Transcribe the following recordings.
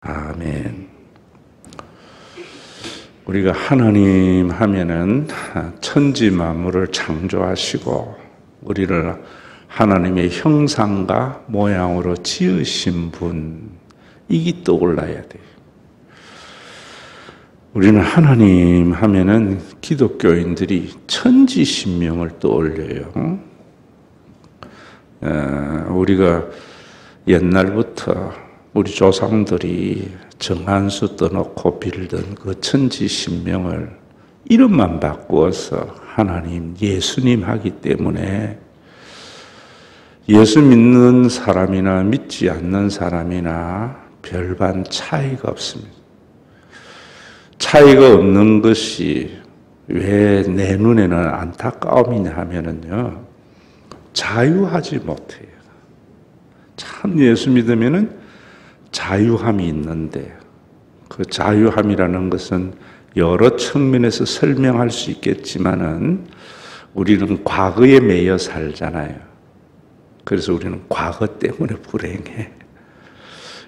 아멘. 우리가 하나님 하면은 천지 만물을 창조하시고 우리를 하나님의 형상과 모양으로 지으신 분, 이게 떠올라야 돼요. 우리는 하나님 하면은 기독교인들이 천지신명을 떠올려요. 우리가 옛날부터 우리 조상들이 정한수 떠놓고 빌던 그 천지신명을 이름만 바꾸어서 하나님, 예수님 하기 때문에 예수 믿는 사람이나 믿지 않는 사람이나 별반 차이가 없습니다. 차이가 없는 것이 왜 내 눈에는 안타까움이냐 하면은요, 자유하지 못해요. 참 예수 믿으면은 자유함이 있는데, 그 자유함이라는 것은 여러 측면에서 설명할 수 있겠지만은 우리는 과거에 매여 살잖아요. 그래서 우리는 과거 때문에 불행해.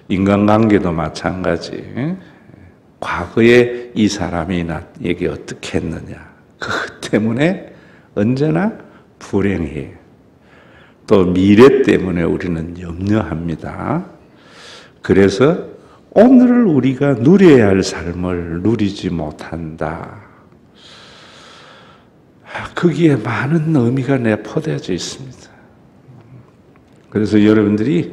인간관계도 마찬가지. 과거에 이 사람이 나에게 어떻게 했느냐, 그것 때문에 언제나 불행해. 또 미래 때문에 우리는 염려합니다. 그래서 오늘을 우리가 누려야 할 삶을 누리지 못한다. 거기에 많은 의미가 내포되어져 있습니다. 그래서 여러분들이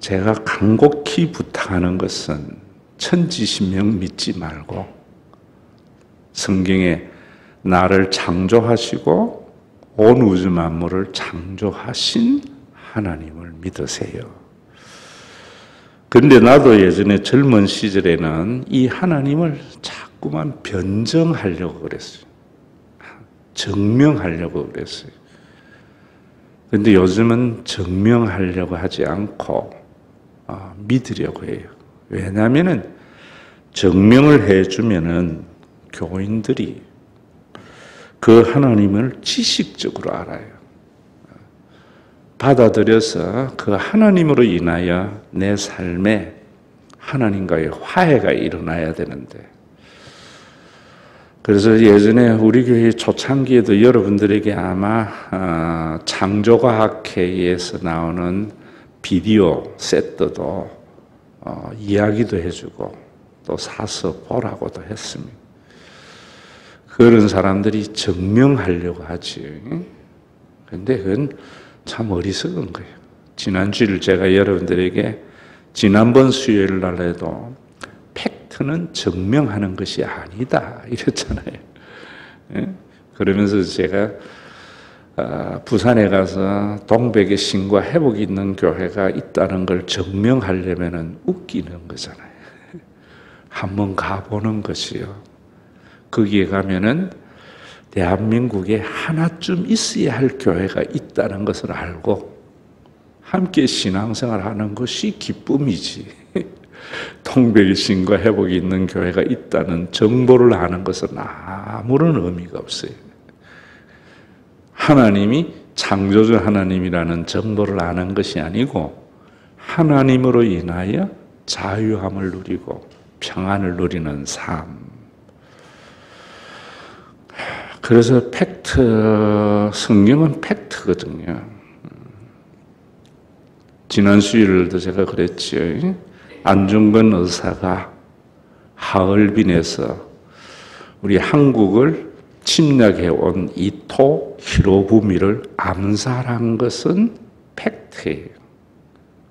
제가 간곡히 부탁하는 것은 천지신명 믿지 말고 성경에 나를 창조하시고 온 우주 만물을 창조하신 하나님을 믿으세요. 그런데 나도 예전에 젊은 시절에는 이 하나님을 자꾸만 변정하려고 그랬어요. 증명하려고 그랬어요. 그런데 요즘은 증명하려고 하지 않고 믿으려고 해요. 왜냐하면은 증명을 해주면은 교인들이 그 하나님을 지식적으로 알아요. 받아들여서 그 하나님으로 인하여 내 삶에 하나님과의 화해가 일어나야 되는데, 그래서 예전에 우리 교회 초창기에도 여러분들에게 아마 창조과학회에서 나오는 비디오 세트도 이야기도 해주고 또 사서 보라고도 했습니다. 그런 사람들이 증명하려고 하지. 근데 그건 참 어리석은 거예요. 지난주일 제가 여러분들에게 지난번 수요일 날에도 팩트는 증명하는 것이 아니다 이랬잖아요. 그러면서 제가 부산에 가서 동백의 신과 회복이 있는 교회가 있다는 걸 증명하려면 웃기는 거잖아요. 한번 가보는 것이요. 거기에 가면은 대한민국에 하나쯤 있어야 할 교회가 있다는 것을 알고 함께 신앙생활하는 것이 기쁨이지. 동백의 신과 회복이 있는 교회가 있다는 정보를 아는 것은 아무런 의미가 없어요. 하나님이 창조주 하나님이라는 정보를 아는 것이 아니고 하나님으로 인하여 자유함을 누리고 평안을 누리는 삶. 그래서 성경은 팩트거든요. 지난 수요일도 제가 그랬지요. 안중근 의사가 하얼빈에서 우리 한국을 침략해온 이토 히로부미를 암살한 것은 팩트예요.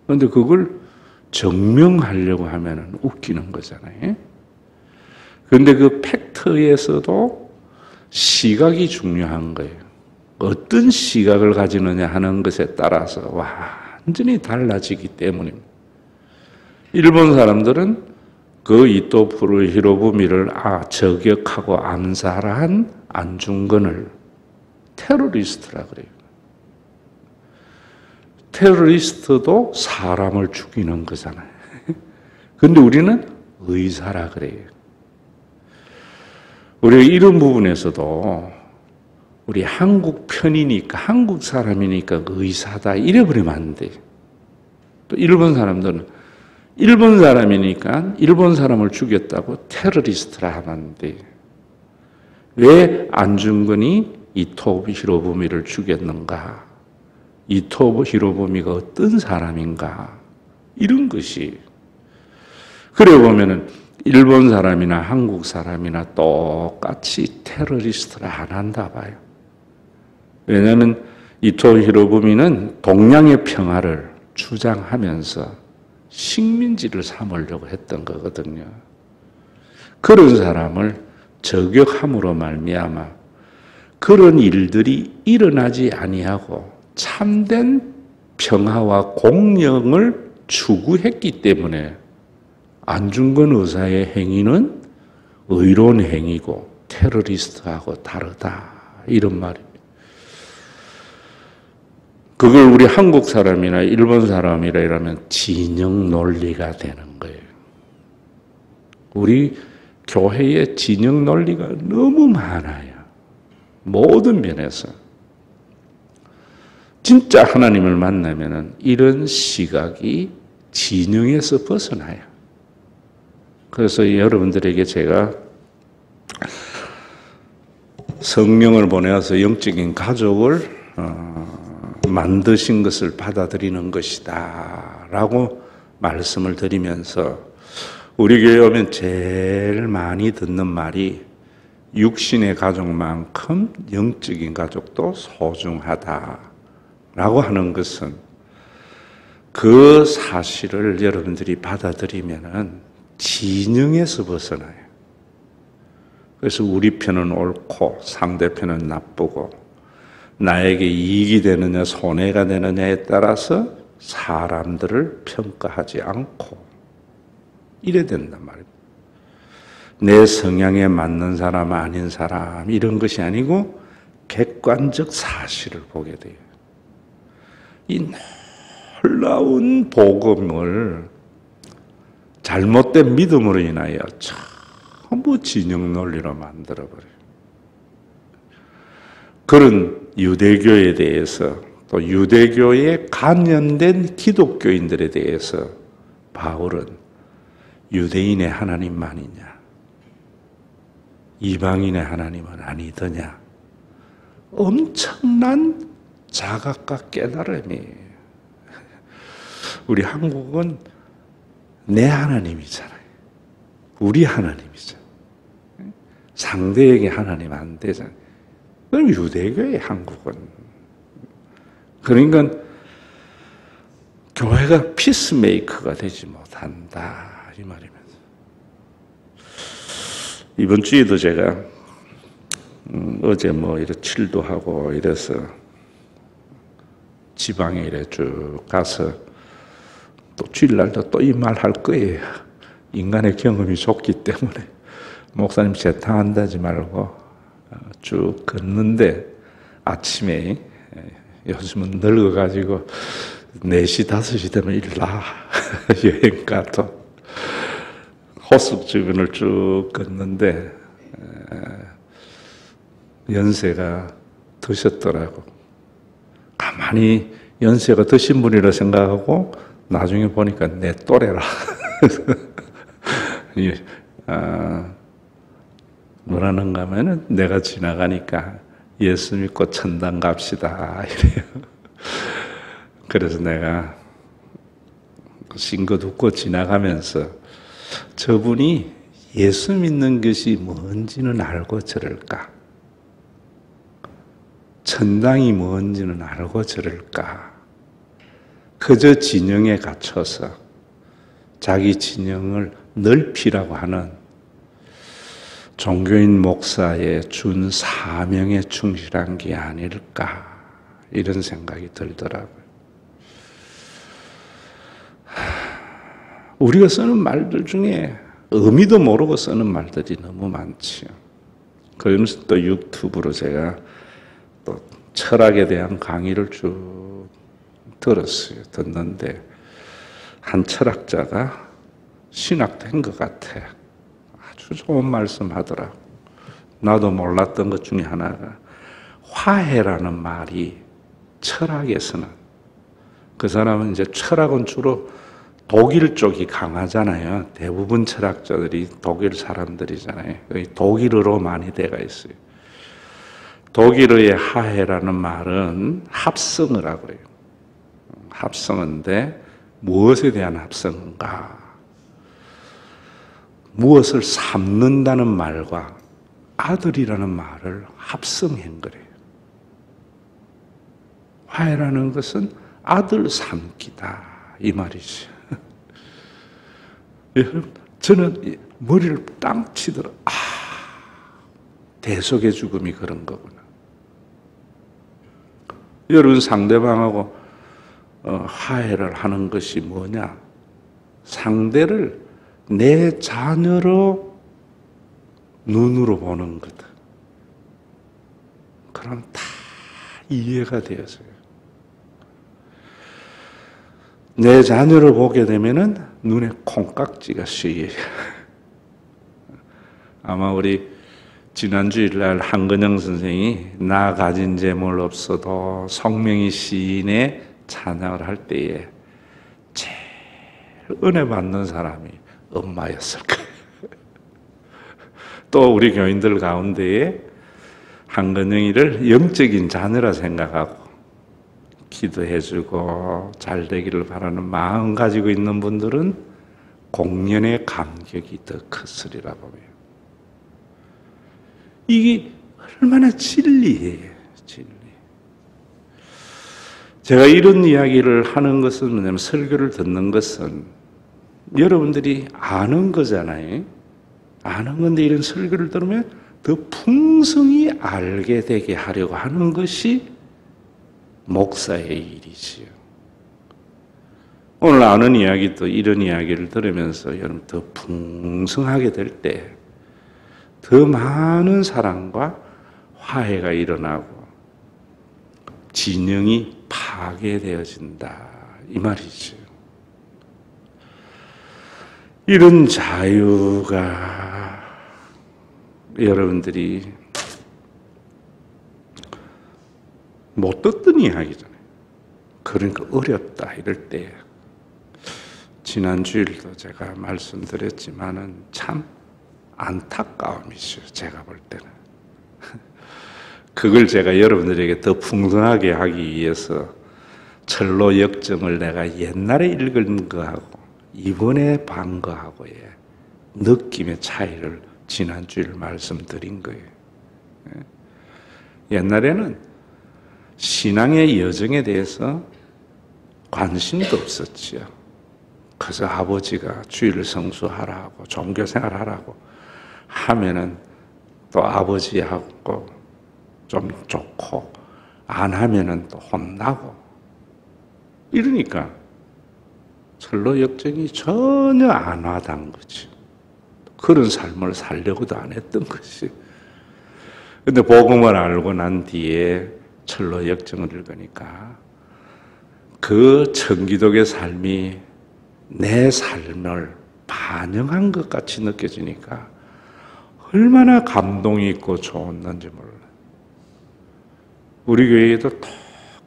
그런데 그걸 증명하려고 하면 웃기는 거잖아요. 그런데 그 팩트에서도 시각이 중요한 거예요. 어떤 시각을 가지느냐 하는 것에 따라서 완전히 달라지기 때문입니다. 일본 사람들은 그 이토 히로부미를 저격하고 암살한 안중근을 테러리스트라 그래요. 테러리스트도 사람을 죽이는 거잖아요. 그런데 우리는 의사라 그래요. 우리가 이런 부분에서도 우리 한국 편이니까, 한국 사람이니까 의사다 이래버리면 안 돼. 또 일본 사람들은 일본 사람이니까 일본 사람을 죽였다고 테러리스트라 하는데 왜 안중근이 이토 히로부미를 죽였는가? 이토 히로부미가 어떤 사람인가? 이런 것이 그래 보면은 일본 사람이나 한국 사람이나 똑같이 테러리스트를 안 한다 봐요. 왜냐하면 이토 히로부미는 동양의 평화를 주장하면서 식민지를 삼으려고 했던 거거든요. 그런 사람을 저격함으로 말미암아 그런 일들이 일어나지 아니하고 참된 평화와 공영을 추구했기 때문에 안중근 의사의 행위는 의로운 행위고 테러리스트하고 다르다 이런 말입니다. 그걸 우리 한국 사람이나 일본 사람이라 이러면 진영 논리가 되는 거예요. 우리 교회에 진영 논리가 너무 많아요. 모든 면에서. 진짜 하나님을 만나면은 이런 시각이 진영에서 벗어나요. 그래서 여러분들에게 제가 성령을 보내어서 영적인 가족을 만드신 것을 받아들이는 것이다 라고 말씀을 드리면서 우리 교회 오면 제일 많이 듣는 말이 육신의 가족만큼 영적인 가족도 소중하다 라고 하는 것은 그 사실을 여러분들이 받아들이면은 진영에서 벗어나요. 그래서 우리 편은 옳고 상대편은 나쁘고 나에게 이익이 되느냐 손해가 되느냐에 따라서 사람들을 평가하지 않고 이래야 된단 말입니다. 내 성향에 맞는 사람 아닌 사람 이런 것이 아니고 객관적 사실을 보게 돼요. 이 놀라운 복음을 잘못된 믿음으로 인하여 전부 진영 논리로 만들어버려요. 그런 유대교에 대해서 또 유대교에 관련된 기독교인들에 대해서 바울은 유대인의 하나님만이냐 이방인의 하나님은 아니더냐 엄청난 자각과 깨달음이 우리 한국은 내 하나님이잖아요. 우리 하나님이잖아요. 상대에게 하나님 안 되잖아요. 그럼 유대교의 한국은 그러니까 교회가 피스메이커가 되지 못한다 이 말이면서 이번 주에도 제가 어제 이래 칠도 하고 이래서 지방에 이래 쭉 가서 또 주일날도 또 이 말 할 거예요. 인간의 경험이 좁기 때문에 목사님 재탕한다지 말고 쭉 걷는데 아침에 요즘은 늙어가지고 4시, 5시 되면 일나 여행 가도 호수 주변을 쭉 걷는데 연세가 드셨더라고. 가만히 연세가 드신 분이라 생각하고 나중에 보니까 내 또래라. 뭐라는가 하면은 내가 지나가니까 예수 믿고 천당 갑시다 이래요. 그래서 내가 싱긋 웃고 지나가면서 저분이 예수 믿는 것이 뭔지는 알고 저럴까? 천당이 뭔지는 알고 저럴까? 그저 진영에 갇혀서 자기 진영을 넓히라고 하는 종교인 목사의 준 사명에 충실한 게 아닐까 이런 생각이 들더라고요. 우리가 쓰는 말들 중에 의미도 모르고 쓰는 말들이 너무 많지요. 그러면서 또 유튜브로 제가 또 철학에 대한 강의를 쭉 들었어요. 듣는데 한 철학자가 신학된 것 같아. 아주 좋은 말씀 하더라고. 나도 몰랐던 것 중에 하나가 화해라는 말이 철학에서는 그 사람은 이제 철학은 주로 독일 쪽이 강하잖아요. 대부분 철학자들이 독일 사람들이잖아요. 독일어로 많이 돼가 있어요. 독일어의 하해라는 말은 합성어라고 그래요. 합성어인데 무엇에 대한 합성어인가? 무엇을 삼는다는 말과 아들이라는 말을 합성한 거래요. 화해라는 것은 아들 삼기다 이 말이죠. 여러분, 저는 머리를 땅 치더라. 대속의 죽음이 그런 거구나. 여러분, 상대방하고 화해를 하는 것이 뭐냐? 상대를 내 자녀로 눈으로 보는 거다. 그럼 다 이해가 되어져요. 내 자녀를 보게 되면은 눈에 콩깍지가 씌여요. 아마 우리 지난주일날 한근영 선생이 나 가진 재물 없어도 성명이 시인의 찬양을 할 때에 제일 은혜 받는 사람이 엄마였을 거예요. 또 우리 교인들 가운데에 한근영이를 영적인 자녀라 생각하고 기도해주고 잘 되기를 바라는 마음 가지고 있는 분들은 공연의 감격이 더 컸으리라 보며 이게 얼마나 진리예요, 진리. 제가 이런 이야기를 하는 것은 뭐냐면 설교를 듣는 것은 여러분들이 아는 거잖아요. 아는 건데 이런 설교를 들으면 더 풍성히 알게 되게 하려고 하는 것이 목사의 일이지요. 오늘 아는 이야기도 이런 이야기를 들으면서 여러분 더 풍성하게 될 때 더 많은 사랑과 화해가 일어나고 진영이 파괴되어진다 이 말이죠. 이런 자유가 여러분들이 못 듣던 이야기잖아요. 그러니까 어렵다 이럴 때 지난 주일도 제가 말씀드렸지만은 참 안타까움이죠. 제가 볼 때는 그걸 제가 여러분들에게 더 풍성하게 하기 위해서 철로 역정을 내가 옛날에 읽은 거하고 이번에 반 거하고의 느낌의 차이를 지난 주일 말씀드린 거예요. 옛날에는 신앙의 여정에 대해서 관심도 없었지요. 그래서 아버지가 주일 성수하라고 종교생활 하라고 하면은 또 아버지하고 좀 좋고 안 하면은 또 혼나고 이러니까 철로 역정이 전혀 안 와닿은 거죠. 그런 삶을 살려고도 안 했던 것이. 근데 복음을 알고 난 뒤에 철로 역정을 읽으니까 그 청기독의 삶이 내 삶을 반영한 것 같이 느껴지니까 얼마나 감동이 있고 좋았는지 몰라요. 우리 교회에도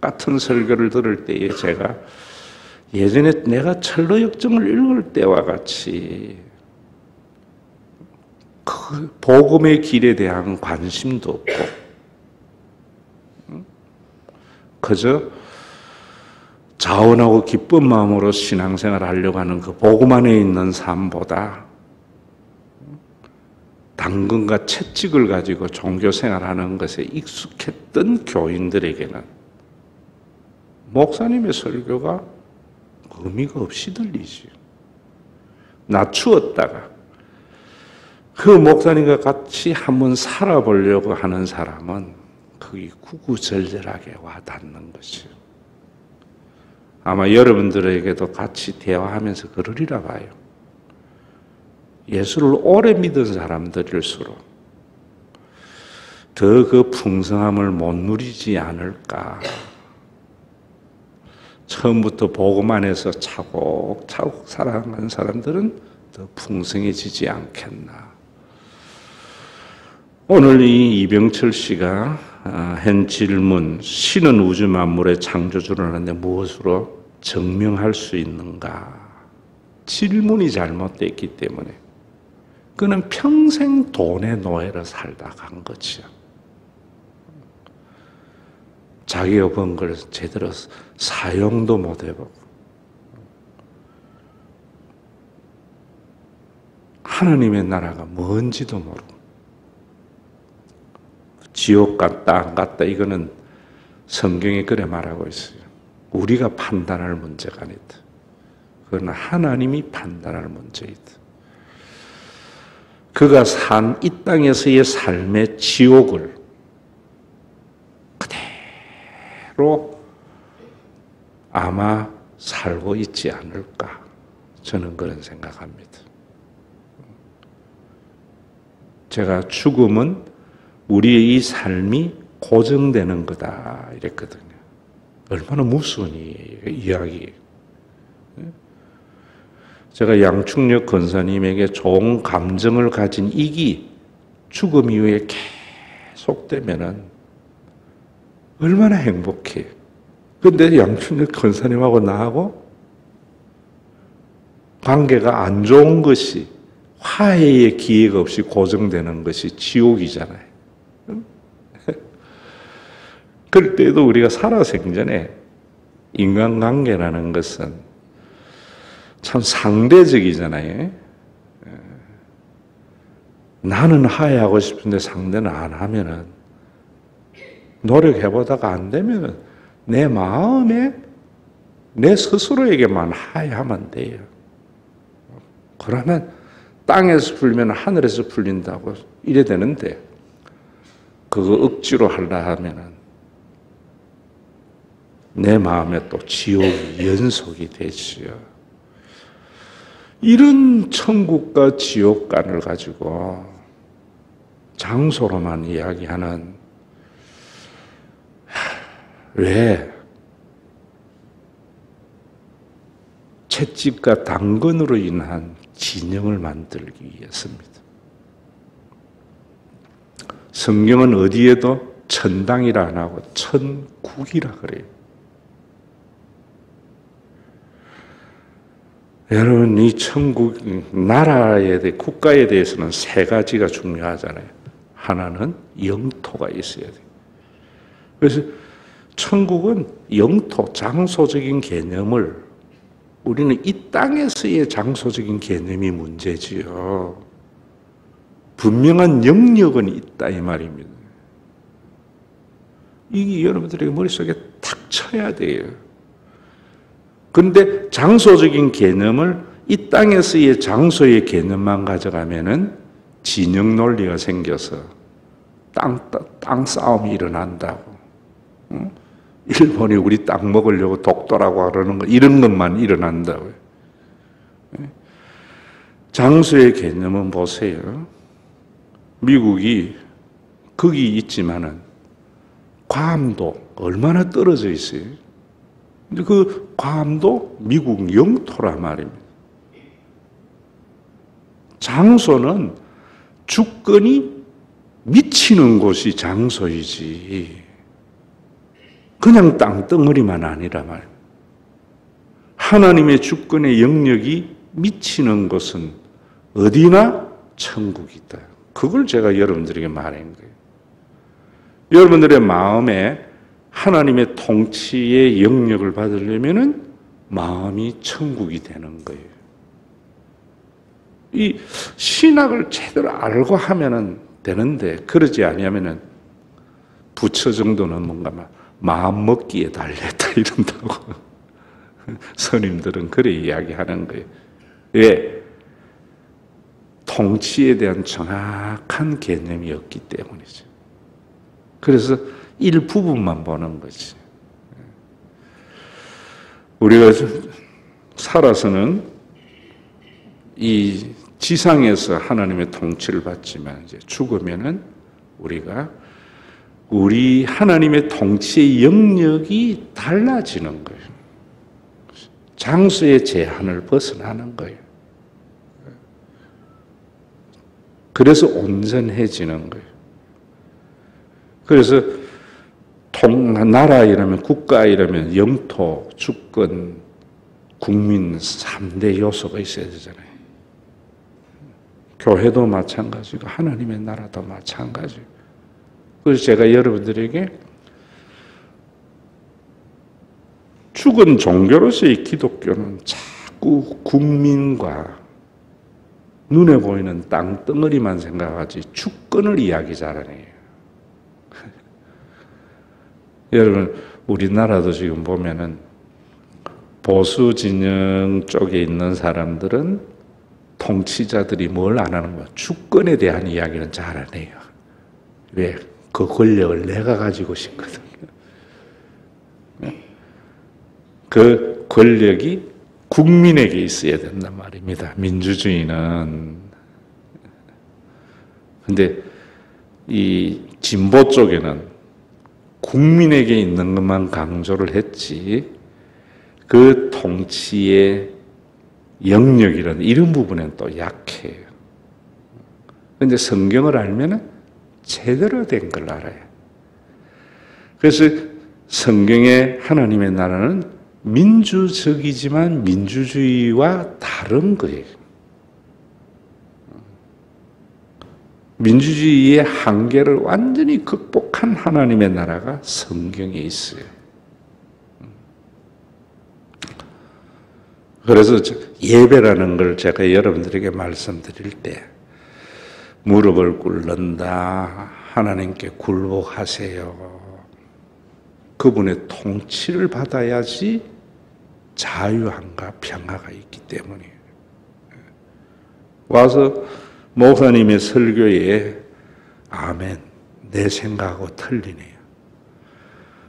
똑같은 설교를 들을 때에 제가 예전에 내가 철로 역정을 읽을 때와 같이 그 복음의 길에 대한 관심도 없고 그저 자원하고 기쁜 마음으로 신앙생활을 하려고 하는 그 복음 안에 있는 삶보다 당근과 채찍을 가지고 종교생활하는 것에 익숙했던 교인들에게는 목사님의 설교가 의미가 없이 들리지. 낮추었다가 그 목사님과 같이 한번 살아보려고 하는 사람은 그게 구구절절하게 와닿는 것이요. 아마 여러분들에게도 같이 대화하면서 그러리라 봐요. 예수를 오래 믿은 사람들일수록 더 그 풍성함을 못 누리지 않을까. 처음부터 복음 안에서 차곡차곡 살아가는 사람들은 더 풍성해지지 않겠나. 오늘 이 이병철 씨가 한 질문, 신은 우주 만물의 창조주를 하는데 무엇으로 증명할 수 있는가? 질문이 잘못됐기 때문에 그는 평생 돈의 노예로 살다 간 거지요. 자기가 번 걸 제대로 사용도 못 해보고 하나님의 나라가 뭔지도 모르고 지옥 갔다 안 갔다 이거는 성경에 그래 말하고 있어요. 우리가 판단할 문제가 아니다. 그건 하나님이 판단할 문제이다. 그가 산 이 땅에서의 삶의 지옥을 그대로 아마 살고 있지 않을까 저는 그런 생각합니다. 제가 죽음은 우리의 이 삶이 고정되는 거다 이랬거든요. 얼마나 무서운 이야기예요. 제가 양충력 권사님에게 좋은 감정을 가진 이기 죽음 이후에 계속되면은 얼마나 행복해. 근데 양충력 권사님하고 나하고 관계가 안 좋은 것이 화해의 기회가 없이 고정되는 것이 지옥이잖아요. 그럴 때도 우리가 살아생전에 인간관계라는 것은 참 상대적이잖아요. 나는 화해하고 싶은데 상대는 안 하면은 노력해보다가 안 되면은 내 마음에 내 스스로에게만 화해하면 돼요. 그러면 땅에서 풀면 하늘에서 풀린다고 이래 되는데 그거 억지로 하려 하면은 내 마음에 또 지옥이 연속이 되지요. 이런 천국과 지옥관을 가지고 장소로만 이야기하는 왜 채찍과 당근으로 인한 진영을 만들기 위해서입니다. 성경은 어디에도 천당이라 안 하고 천국이라 그래요. 여러분, 이 천국, 나라에 대해, 국가에 대해서는 세 가지가 중요하잖아요. 하나는 영토가 있어야 돼요. 그래서 천국은 영토, 장소적인 개념을 우리는 이 땅에서의 장소적인 개념이 문제지요. 분명한 영역은 있다 이 말입니다. 이게 여러분들에게 머릿속에 탁 쳐야 돼요. 그런데 장소적인 개념을 이 땅에서의 장소의 개념만 가져가면은 진영 논리가 생겨서 땅 싸움이 일어난다고. 일본이 우리 땅 먹으려고 독도라고 그러는 거 이런 것만 일어난다고요. 장소의 개념은 보세요. 미국이 거기 있지만은 괌도 얼마나 떨어져 있어요. 근데 그 괌도 미국 영토란 말입니다. 장소는 주권이 미치는 곳이 장소이지 그냥 땅덩어리만 아니라 말입니다. 하나님의 주권의 영역이 미치는 곳은 어디나 천국이다. 그걸 제가 여러분들에게 말한 거예요. 여러분들의 마음에 하나님의 통치의 영역을 받으려면은 마음이 천국이 되는 거예요. 이 신학을 제대로 알고 하면은 되는데 그러지 아니하면은 부처 정도는 뭔가 마음 먹기에 달렸다 이런다고 스님들은 그래 이야기하는 거예요. 왜? 통치에 대한 정확한 개념이 없기 때문이죠. 그래서 일부분만 보는 거지. 우리가 살아서는 이 지상에서 하나님의 통치를 받지만 이제 죽으면은 우리가 우리 하나님의 통치의 영역이 달라지는 거예요. 장소의 제한을 벗어나는 거예요. 그래서 온전해지는 거예요. 그래서 나라 이라면 국가 이라면 영토, 주권, 국민 3대 요소가 있어야 되잖아요. 교회도 마찬가지고 하나님의 나라도 마찬가지고. 그래서 제가 여러분들에게 죽은 종교로서의 기독교는 자꾸 국민과 눈에 보이는 땅덩어리만 생각하지 주권을 이야기 잘 안 해요. 여러분, 우리나라도 지금 보면은 보수 진영 쪽에 있는 사람들은 통치자들이 뭘 안 하는 거야? 주권에 대한 이야기는 잘 안 해요. 왜? 그 권력을 내가 가지고 싶거든요. 그 권력이 국민에게 있어야 된단 말입니다. 민주주의는. 근데 이 진보 쪽에는 국민에게 있는 것만 강조를 했지 그 통치의 영역이라는 이런 부분은 또 약해요. 그런데 성경을 알면은 제대로 된 걸 알아요. 그래서 성경의 하나님의 나라는 민주적이지만 민주주의와 다른 거예요. 민주주의의 한계를 완전히 극복한 하나님의 나라가 성경에 있어요. 그래서 예배라는 걸 제가 여러분들에게 말씀드릴 때 무릎을 꿇는다, 하나님께 굴복하세요. 그분의 통치를 받아야지 자유함과 평화가 있기 때문이에요. 와서 목사님의 설교에 아멘, 내 생각하고 틀리네요.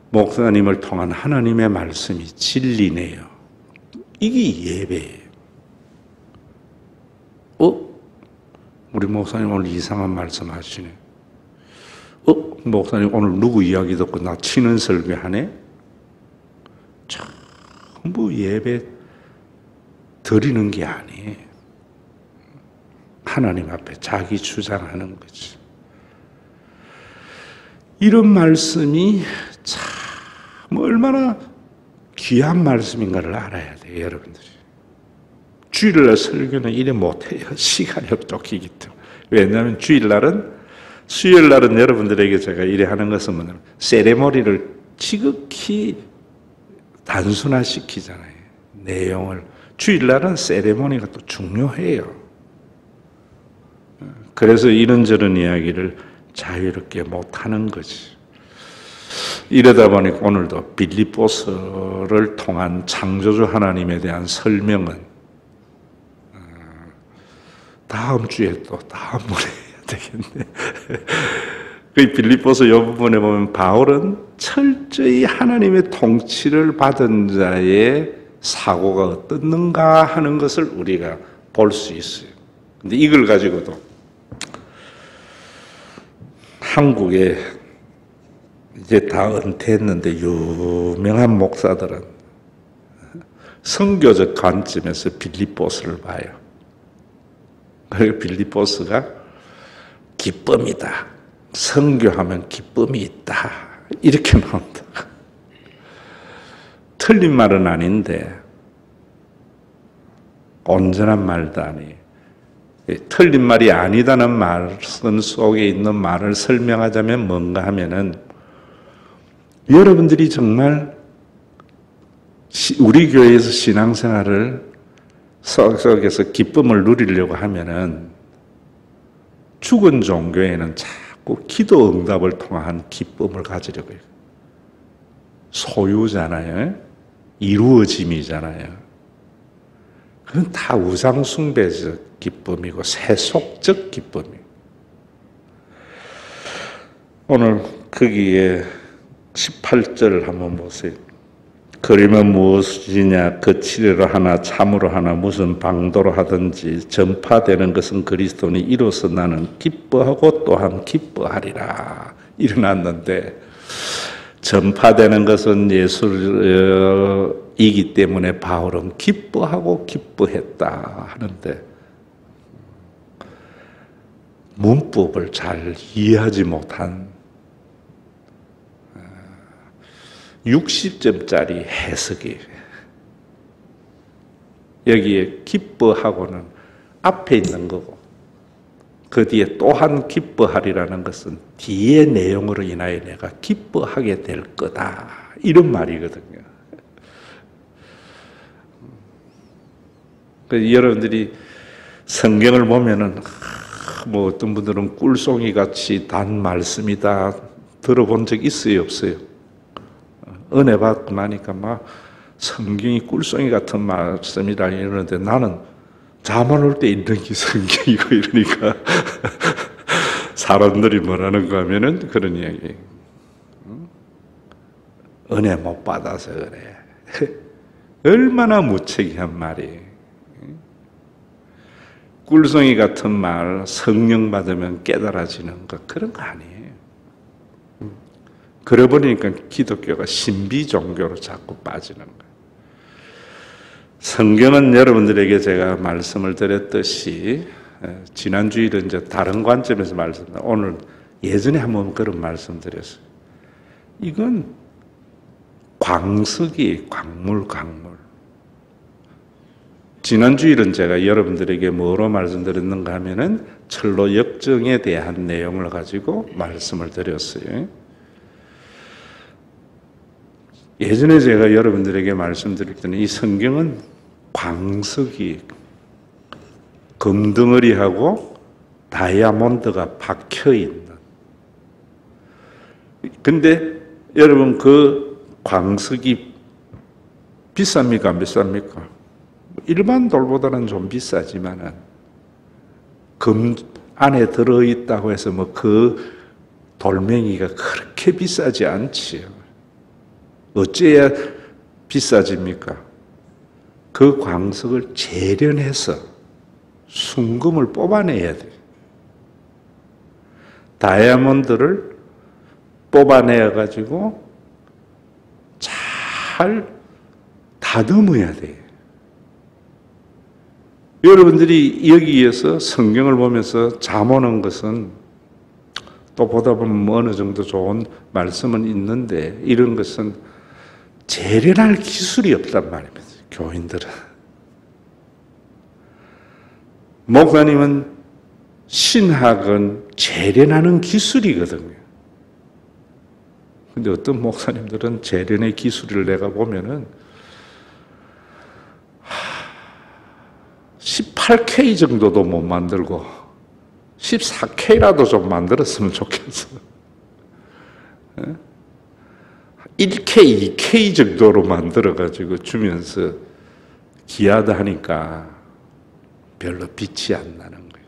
목사님을 통한 하나님의 말씀이 진리네요. 이게 예배예요. 우리 목사님 오늘 이상한 말씀 하시네. 목사님 오늘 누구 이야기 듣고 나 치는 설교하네? 전부 예배 드리는 게 아니에요. 하나님 앞에 자기 주장하는 거지. 이런 말씀이 참 얼마나 귀한 말씀인가를 알아야 돼요, 여러분들이. 주일날 설교는 이래 못해요. 시간이 쫓기기 때문에. 왜냐하면 주일날은, 수요일날은 여러분들에게 제가 이래 하는 것은 뭐냐면 세레모니를 지극히 단순화시키잖아요. 내용을. 주일날은 세레모니가 또 중요해요. 그래서 이런저런 이야기를 자유롭게 못하는 거지. 이러다 보니까 오늘도 빌립보서를 통한 창조주 하나님에 대한 설명은 다음 주에 또 다음번에 해야 되겠네. 그 빌립보서 이 부분에 보면 바울은 철저히 하나님의 통치를 받은 자의 사고가 어떻는가 하는 것을 우리가 볼 수 있어요. 근데 이걸 가지고도 한국에 이제 다 은퇴했는데 유명한 목사들은 선교적 관점에서 빌립보서를 봐요. 그리고 빌립보서가 기쁨이다. 선교하면 기쁨이 있다. 이렇게 나온다. 틀린 말은 아닌데 온전한 말도 아니에요. 틀린 말이 아니다는 말씀 속에 있는 말을 설명하자면 뭔가 하면은 여러분들이 정말 우리 교회에서 신앙생활을 속에서 기쁨을 누리려고 하면은 죽은 종교에는 자꾸 기도 응답을 통한 기쁨을 가지려고 해요. 소유잖아요. 이루어짐이잖아요. 그건 다 우상숭배적 기쁨이고 세속적 기쁨이에요. 오늘 거기에 18절을 한번 보세요. 그러면 무엇이냐 거칠이로 하나 참으로 하나 무슨 방도로 하든지 전파되는 것은 그리스도니 이로써 나는 기뻐하고 또한 기뻐하리라. 일어났는데 전파되는 것은 예수이기 때문에 바울은 기뻐하고 기뻐했다 하는데 문법을 잘 이해하지 못한 60점짜리 해석이에요. 여기에 기뻐하고는 앞에 있는 거고 그 뒤에 또한 기뻐하리라는 것은 뒤의 내용으로 인하여 내가 기뻐하게 될 거다. 이런 말이거든요. 여러분들이 성경을 보면은 뭐 어떤 분들은 꿀송이 같이 단 말씀이다 들어본 적 있어요, 없어요? 은혜 받고 나니까 막 성경이 꿀송이 같은 말씀이라 이러는데 나는 잠안 올 때 읽는 게 성경이고 이러니까 사람들이 뭐라는가 하면은 그런 이야기. 은혜 못 받아서 그래. 얼마나 무책임한 말이에요. 꿀송이 같은 말, 성령 받으면 깨달아지는 것, 그런 거 아니에요. 그래 보니까 기독교가 신비 종교로 자꾸 빠지는 거예요. 성경은 여러분들에게 제가 말씀을 드렸듯이, 지난주일은 이제 다른 관점에서 말씀드렸는데, 오늘 예전에 한번 그런 말씀 드렸어요. 이건 광석이 광물. 지난주일은 제가 여러분들에게 뭐로 말씀드렸는가 하면은 철로 역정에 대한 내용을 가지고 말씀을 드렸어요. 예전에 제가 여러분들에게 말씀드릴 때는 이 성경은 광석이 금덩어리하고 다이아몬드가 박혀있는, 근데 여러분 그 광석이 비쌉니까 안 비쌉니까? 일반 돌보다는 좀 비싸지만은 금 안에 들어있다고 해서 뭐 그 돌멩이가 그렇게 비싸지 않지요. 어째야 비싸집니까? 그 광석을 재련해서 순금을 뽑아내야 돼요. 다이아몬드를 뽑아내가지고 잘 다듬어야 돼요. 여러분들이 여기에서 성경을 보면서 잠 오는 것은 또 보다 보면 어느 정도 좋은 말씀은 있는데 이런 것은 재련할 기술이 없단 말입니다. 교인들은. 목사님은 신학은 재련하는 기술이거든요. 근데 어떤 목사님들은 재련의 기술을 내가 보면은 18K 정도도 못 만들고 14K라도 좀 만들었으면 좋겠어. 1K, 2K 정도로 만들어가지고 주면서 귀하다 하니까 별로 빛이 안 나는 거예요.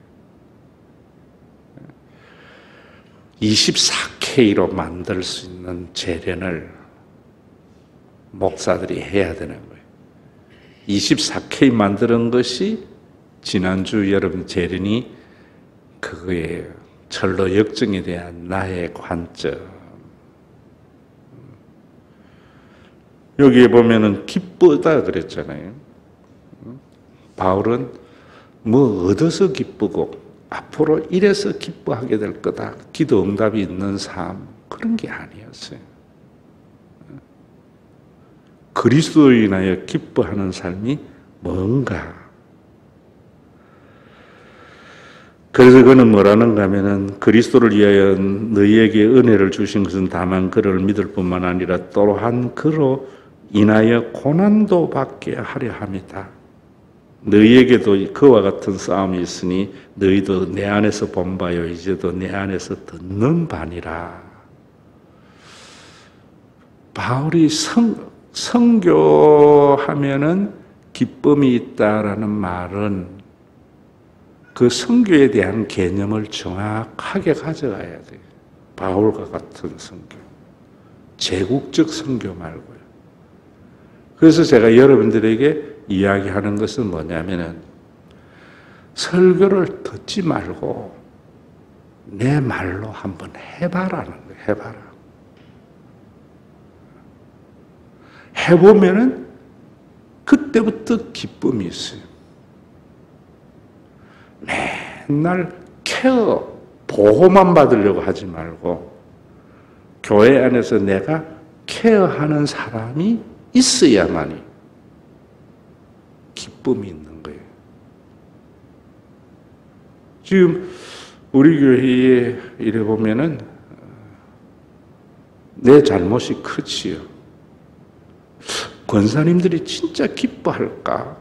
24K로 만들 수 있는 재련을 목사들이 해야 되는 거예요. 24K 만드는 것이 지난주 여러분 재련이 그거예요. 철로 역정에 대한 나의 관점. 여기에 보면은 기쁘다 그랬잖아요. 바울은 뭐 얻어서 기쁘고 앞으로 이래서 기뻐하게 될 거다. 기도 응답이 있는 삶, 그런 게 아니었어요. 그리스도로 인하여 기뻐하는 삶이 뭔가. 그래서 그는 뭐라는가 하면은 그리스도를 위하여 너희에게 은혜를 주신 것은 다만 그를 믿을 뿐만 아니라 또한 그로 인하여 고난도 받게 하려 함이다. 너희에게도 그와 같은 싸움이 있으니 너희도 내 안에서 본 바요 이제도 내 안에서 듣는 바니라. 바울이 선교하면은 기쁨이 있다라는 말은 그 선교에 대한 개념을 정확하게 가져가야 돼요. 바울과 같은 선교. 제국적 선교 말고요. 그래서 제가 여러분들에게 이야기하는 것은 뭐냐면은 설교를 듣지 말고 내 말로 한번 해봐라는 거예요. 해봐라. 해보면은 그때부터 기쁨이 있어요. 맨날 케어, 보호만 받으려고 하지 말고 교회 안에서 내가 케어하는 사람이 있어야만이 기쁨이 있는 거예요. 지금 우리 교회에 이래 보면은 내 잘못이 크지요. 권사님들이 진짜 기뻐할까?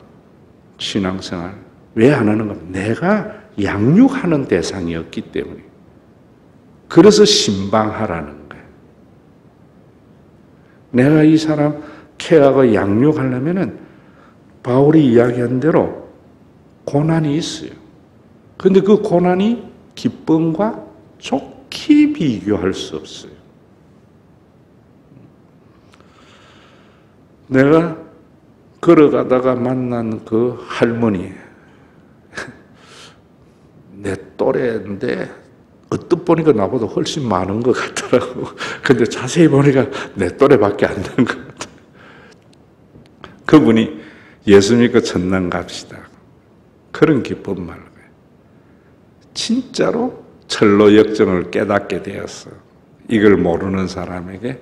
신앙생활. 왜 안 하는 겁니까? 내가 양육하는 대상이었기 때문에. 그래서 신방하라는 거예요. 내가 이 사람 케어하고 양육하려면은 바울이 이야기한 대로 고난이 있어요. 근데 그 고난이 기쁨과 좋게 비교할 수 없어요. 내가 걸어가다가 만난 그 할머니, 내 또래인데 어뜻 보니까 나보다 훨씬 많은 것 같더라고. 근데 자세히 보니까 내 또래밖에 안 되는 것 같아. 그분이 예수 믿고 천당 갑시다. 그런 기쁨 말고요. 진짜로 철로 역정을 깨닫게 되었어. 이걸 모르는 사람에게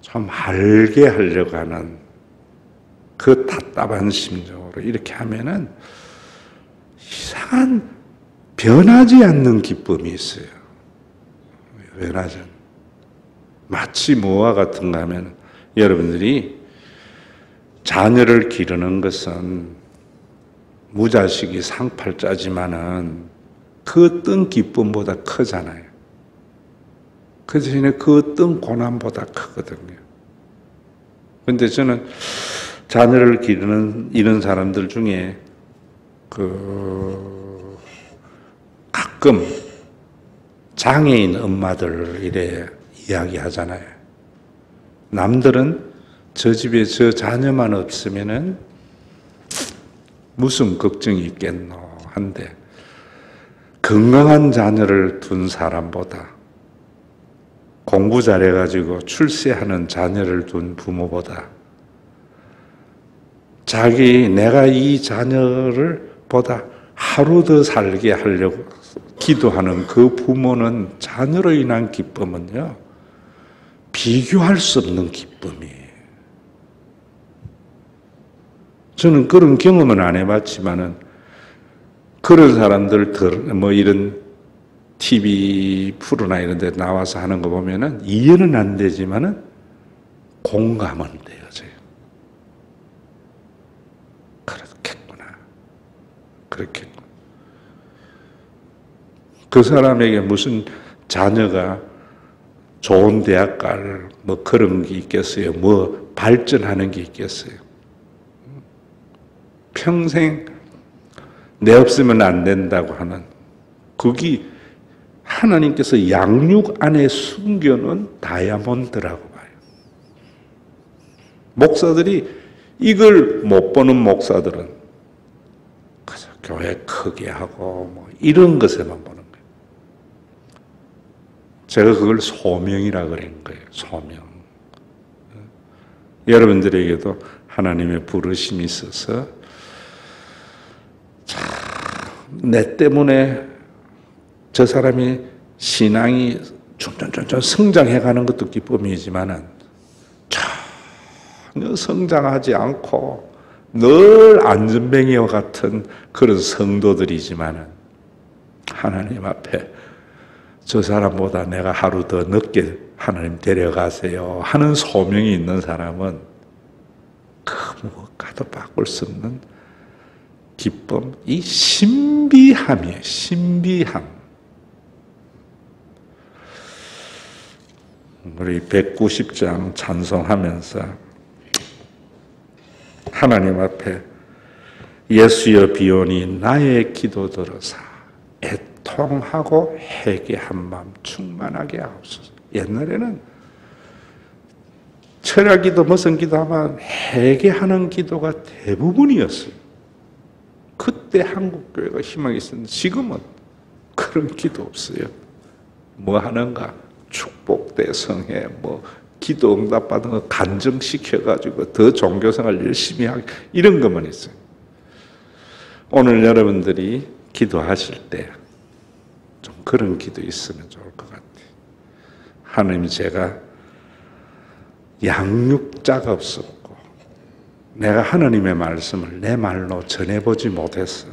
좀 알게 하려고 하는 그 답답한 심정으로 이렇게 하면은 이상한 변하지 않는 기쁨이 있어요. 변하지 않는. 마치 뭐와 같은가 하면 여러분들이 자녀를 기르는 것은 무자식이 상팔자지만은 그 어떤 기쁨보다 크잖아요. 그 대신에 그 어떤 고난보다 크거든요. 그런데 저는 자녀를 기르는 이런 사람들 중에 가끔 장애인 엄마들 이래 이야기하잖아요. 남들은 저 집에 저 자녀만 없으면은 무슨 걱정이 있겠노 한데 건강한 자녀를 둔 사람보다 공부 잘해가지고 출세하는 자녀를 둔 부모보다 내가 이 자녀를 보다 하루 더 살게 하려고 기도하는 그 부모는 자녀로 인한 기쁨은요, 비교할 수 없는 기쁨이에요. 저는 그런 경험은 안 해봤지만은, 그런 사람들, 이런 TV 프로나 이런 데 나와서 하는 거 보면은 이해는 안 되지만은 공감은 되어져요. 그렇겠구나. 그 사람에게 무슨 자녀가 좋은 대학 갈 그런 게 있겠어요? 발전하는 게 있겠어요? 평생 내 없으면 안 된다고 하는 그게 하나님께서 양육 안에 숨겨놓은 다이아몬드라고 봐요. 목사들이 이걸 못 보는 목사들은 그래서 교회 크게 하고 이런 것에만 보는 거예요. 제가 그걸 소명이라 그런 거예요. 소명. 여러분들에게도 하나님의 부르심이 있어서 내 때문에 저 사람이 신앙이 점점 성장해가는 것도 기쁨이지만은 전혀 성장하지 않고 늘 안전뱅이와 같은 그런 성도들이지만은 하나님 앞에 저 사람보다 내가 하루 더 늦게 하나님 데려가세요 하는 소명이 있는 사람은 그 무엇과도 바꿀 수 없는 기쁨, 이 신비함이에요. 신비함. 우리 190장 찬송하면서 하나님 앞에 예수여 비오니 나의 기도 들으사 애통하고 회개한 마음 충만하게 하옵소서. 옛날에는 철야기도 무슨 기도하면 회개하는 기도가 대부분이었어요. 그때 한국교회가 희망이 있었는데 지금은 그런 기도 없어요. 뭐 하는가? 축복대성에 기도 응답받은 거 간증시켜가지고 더 종교생활 열심히 하기 이런 것만 있어요. 오늘 여러분들이 기도하실 때 좀 그런 기도 있으면 좋을 것 같아요. 하나님, 제가 양육자가 없었고 내가 하나님의 말씀을 내 말로 전해보지 못했어.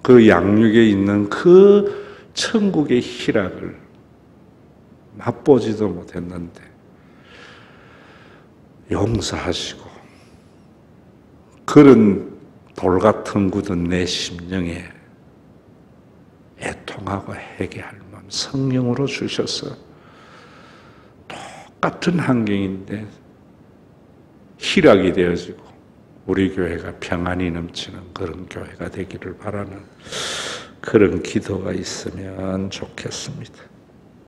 그 양육에 있는 그 천국의 희락을 맛보지도 못했는데 용서하시고 그런 돌같은 굳은 내 심령에 애통하고 회개할 마음 성령으로 주셔서 똑같은 환경인데 희락이 되어지고 우리 교회가 평안이 넘치는 그런 교회가 되기를 바라는 그런 기도가 있으면 좋겠습니다.